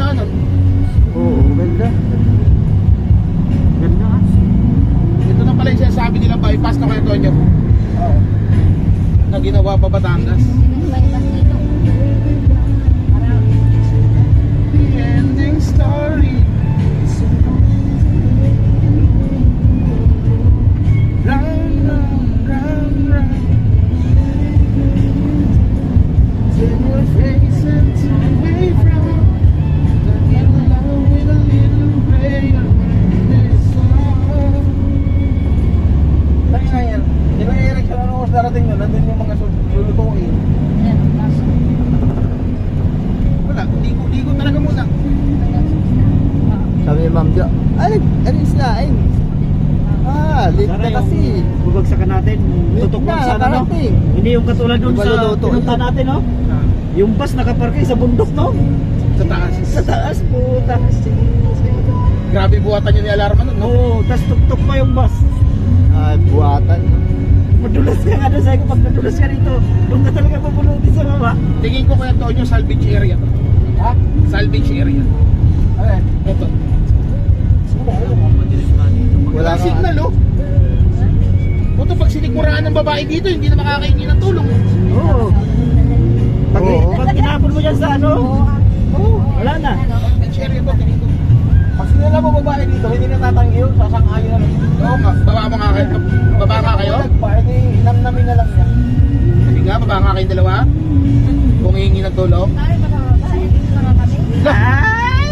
ano. Oo, ganda. Ganda ah. Ito na pala yung sinasabi nila bypass na kayo Tonyo. Oo. Na ginawa pa Batangas. The ending story. Run, run, run, run. Turn your face and turn away from the little love with a little prayer. This love. Tayo nga yan. Di ba Eric, sa ano oras darating nun? Nandun yung mga lulutuin. Wala, ligo talaga muna. Sabi ni Ma'am Jo, alis na, ay. Late na kasi. Bubagsakan natin. Tutok lang sa ano. Hindi yung katulad dun Iba sa luluto. pinunta natin, no? Yung bus nakaparke sa bundok, no? Sa taas. Sa taas, puta. Grabe buhatan niya ni alarma nun, no? Oo, tas tuktok pa yung bus. Ay, buhatan. Madulas ka nga doon, sabi ko, pag madulas ka rito, doon ka talaga papunutin sa baba. Tingin ko kaya Tonyo salvage area to. Ha? Salvage area. Ay, Ito. wala Wala ka. signal, oh. Puto, pag sinikmuraan ng babae dito, hindi na makakahingi ng tulong. Oo. Pag tinapon mo dyan sa ano, wala na. Salvage area to, tingin ko. Pag sinila mo babae dito, hindi na tatanggi yun, sasang-ayon na lang. Oo nga, baba mo nga kayo. Baba nga kayo? Hindi, namnamin na lang niya. Hindi nga, baba nga kayong dalawa. Kung hihingi ng tulong. Ay!